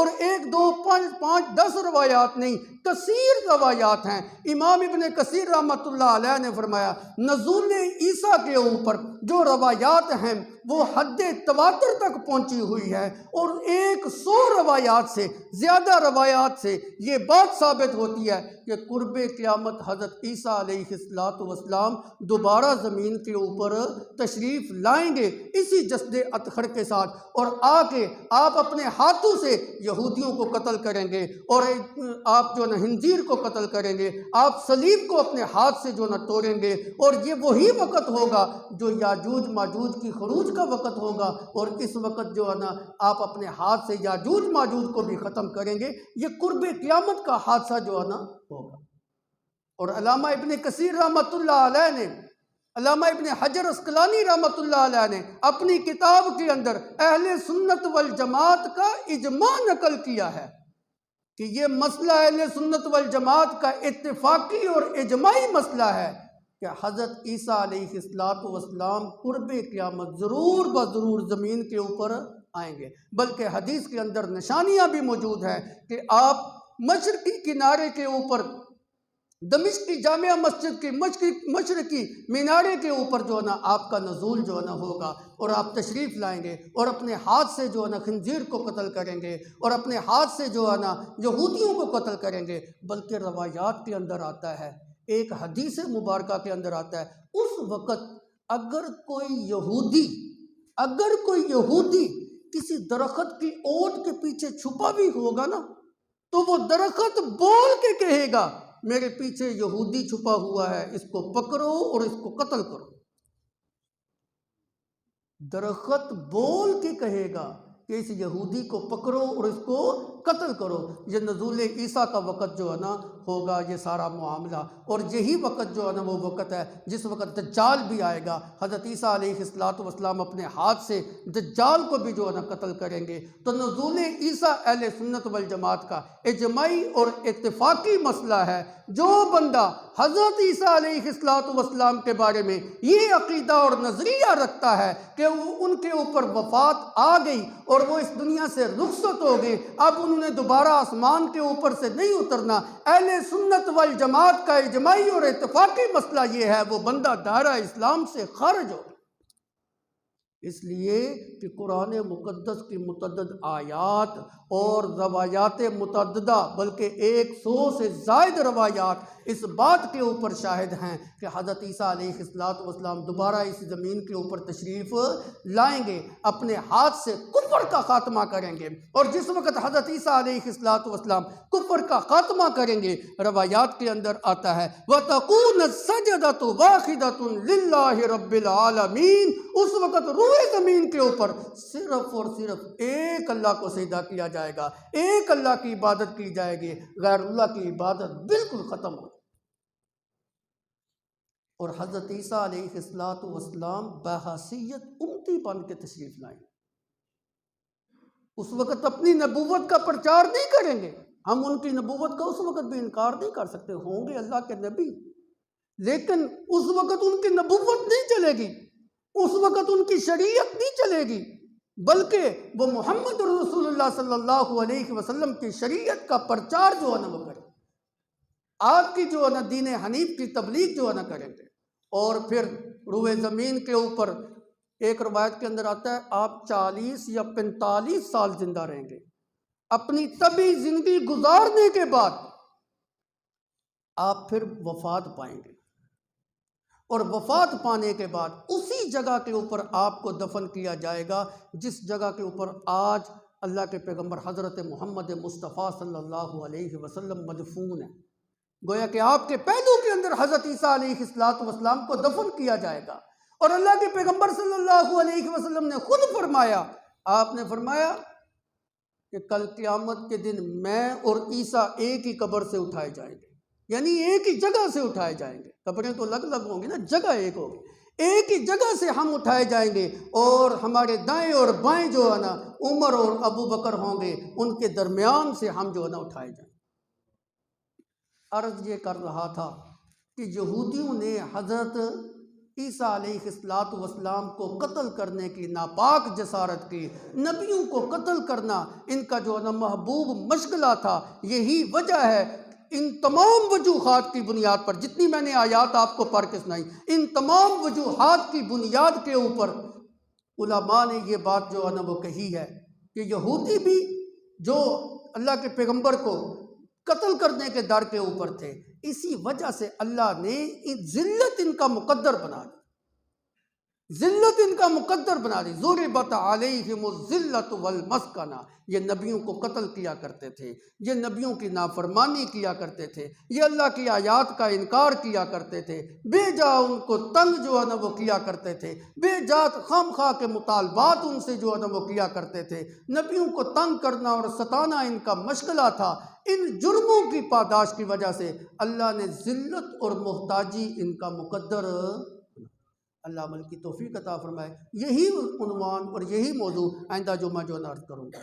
اور 1 2 5 5 10 روایات نہیں، کثیر روایات ہیں۔ امام ابن کثیر رحمۃ اللہ علیہ نے فرمایا نزول عیسیٰ کے اوپر جو روایات ہیں وہ حد تواتر تک پہنچی ہوئی ہے، اور 100 روایات سے زیادہ روایات سے یہ بات ثابت ہوتی ہے کہ قرب قیامت حضرت عیسیٰ علیہ السلام دوبارہ زمین کے اوپر تشریف لائیں گے اسی جسد اطہر کے ساتھ، اور آ کے آپ اپنے ہاتھوں سے یہودیوں کو قتل کریں گے، اور آپ جو خنزیر کو قتل کریں گے، آپ صلیب کو اپنے ہاتھ سے جو توڑیں گے، اور یہ وہی وقت ہوگا جو یاجوج ماجوج کی خروج کا وقت ہوگا، اور اس وقت جو ہے نا آپ اپنے ہاتھ سے یاجوج ماجوج کو بھی ختم کریں گے۔ یہ قرب قیامت کا حادثہ جو ہے نا ہوگا۔ اور علامہ ابن کثیر رحمۃ اللہ علیہ نے، علامہ ابن حجر اسقلانی رحمۃ اللہ علیہ نے اپنی کتاب کے اندر اہل سنت والجماعت کا اجماع نقل کیا ہے کہ یہ مسئلہ اہل سنت والجماعت کا اتفاقی اور اجماعی مسئلہ ہے کہ حضرت عیسیٰ علیہ السلام قرب قیامت ضرور بضرور زمین کے اوپر آئیں گے، بلکہ حدیث کے اندر نشانیاں بھی موجود ہیں کہ آپ مشرقی کنارے کے اوپر، دمشق کی جامعہ مسجد کی مشرقی مینارے کے اوپر جو ہے نا آپ کا نزول جو ہے نا ہوگا، اور آپ تشریف لائیں گے اور اپنے ہاتھ سے جو ہے نا خنزیر کو قتل کریں گے، اور اپنے ہاتھ سے جو ہے نا یہودیوں کو قتل کریں گے۔ بلکہ روایات کے اندر آتا ہے، ایک حدیث مبارکہ کے اندر آتا ہے، اس وقت اگر کوئی یہودی کسی درخت کی اوٹ کے پیچھے چھپا بھی ہوگا نا، تو وہ درخت بول کے کہے گا میرے پیچھے یہودی چھپا ہوا ہے، اس کو پکڑو اور اس کو قتل کرو۔ درخت بول کے کہے گا کہ اس یہودی کو پکڑو اور اس کو قتل کرو۔ یہ نزول عیسیٰ کا وقت جو ہے نا ہوگا یہ سارا معاملہ، اور یہی وقت جو ہے نا وہ وقت ہے جس وقت دجال بھی آئے گا۔ حضرت عیسیٰ علیہ السلام اپنے ہاتھ سے دجال کو بھی جو ہے نا قتل کریں گے۔ تو نزول عیسیٰ اہل سنت والجماعت کا اجماعی اور اتفاقی مسئلہ ہے۔ جو بندہ حضرت عیسیٰ علیہ السلام کے بارے میں یہ عقیدہ اور نظریہ رکھتا ہے کہ ان کے اوپر وفات آ گئی اور وہ اس دنیا سے رخصت ہو گئے، اب انہوں نے دوبارہ آسمان کے اوپر سے نہیں اترنا، اہل سنت والجماعت کا اجماعی اور اتفاقی مسئلہ یہ ہے وہ بندہ دائرہ اسلام سے خارج ہو۔ اس لیے کہ قرآن مقدس کی متعدد آیات اور روایات متعددہ، بلکہ 100 سے زائد روایات اس بات کے اوپر شاہد ہیں کہ حضرت عیسیٰ علیہ السلام دوبارہ اس زمین کے اوپر تشریف لائیں گے، اپنے ہاتھ سے کفر کا خاتمہ کریں گے۔ اور جس وقت حضرت عیسیٰ علیہ السلام کفر کا خاتمہ کریں گے، روایات کے اندر آتا ہے وَتَقُونَ السَّجْدَةُ وَاحِدَةٌ لِلَّهِ رَبِّ الْعَالَمِينَ، اس وقت روئے زمین کے اوپر صرف اور صرف ایک اللہ کو سجدہ کیا جائے گا، ایک اللہ کی عبادت کی جائے گی، غیر اللہ کی عبادت بالکل ختم ہو۔ اور حضرت عیسیٰ علیہ السلام بحیثیت امتی بن کے تشریف لائیں، اس وقت اپنی نبوت کا پرچار نہیں کریں گے۔ ہم ان کی نبوت کا اس وقت بھی انکار نہیں کر سکتے، ہوں گے اللہ کے نبی، لیکن اس وقت ان کی نبوت نہیں چلے گی، اس وقت ان کی شریعت نہیں چلے گی، بلکہ وہ محمد رسول اللہ صلی اللہ علیہ وسلم کی شریعت کا پرچار جو ہے نا وہ کریں، آپ کی جو ہے نا دین حنیف کی تبلیغ جو ہے نا کریں گے۔ اور پھر روئے زمین کے اوپر ایک روایت کے اندر آتا ہے آپ 40 یا 45 سال زندہ رہیں گے، اپنی طبی زندگی گزارنے کے بعد آپ پھر وفات پائیں گے، اور وفات پانے کے بعد اسی جگہ کے اوپر آپ کو دفن کیا جائے گا جس جگہ کے اوپر آج اللہ کے پیغمبر حضرت محمد مصطفیٰ صلی اللہ علیہ وسلم مدفون ہیں۔ گویا کہ آپ کے پہلو کے اندر حضرت عیسیٰ علیہ السلام کو دفن کیا جائے گا، اور اللہ کے پیغمبر صلی اللہ علیہ وسلم نے خود فرمایا، آپ نے فرمایا کہ کل قیامت کے دن میں اور عیسیٰ ایک ہی قبر سے اٹھائے جائیں گے، یعنی ایک ہی جگہ سے اٹھائے جائیں گے، قبریں تو الگ الگ ہوں گی نا، جگہ ایک ہوگی، ایک ہی جگہ سے ہم اٹھائے جائیں گے، اور ہمارے دائیں اور بائیں جو ہے نا عمر اور ابو بکر ہوں گے، ان کے درمیان سے ہم جو ہے نا اٹھائے جائیں گے۔ عرض یہ کر رہا تھا کہ یہودیوں نے حضرت عیسیٰ علیہ السلام کو قتل کرنے کی ناپاک جسارت کی، نبیوں کو قتل کرنا ان کا جو محبوب مشغلہ تھا۔ یہی وجہ ہے ان تمام وجوہات کی بنیاد پر، جتنی میں نے آیات آپ کو پڑھ کے سنائی، ان تمام وجوہات کی بنیاد کے اوپر علماء نے یہ بات جو ہے نا وہ کہی ہے کہ یہودی بھی جو اللہ کے پیغمبر کو قتل کرنے کے در کے اوپر تھے، اسی وجہ سے اللہ نے ذلت ان کا مقدر بنا دی، ذلت ان کا مقدر بنا دی۔ ضربت علیہم الذلۃ والمسکنہ، یہ نبیوں کو قتل کیا کرتے تھے، یہ نبیوں کی نافرمانی کیا کرتے تھے، یہ اللہ کی آیات کا انکار کیا کرتے تھے، بے جا ان کو تنگ جو ہے نا وہ کیا کرتے تھے، بے جا خام خواہ کے مطالبات ان سے جو ہے نا وہ کیا کرتے تھے۔ نبیوں کو تنگ کرنا اور ستانا ان کا مشغلہ تھا۔ ان جرموں کی پاداش کی وجہ سے اللہ نے ذلت اور محتاجی ان کا مقدر۔ اللہ عمل کی توفیق عطا فرمائے۔ یہی عنوان اور یہی موضوع آئندہ جمعہ جو عرض کروں گا۔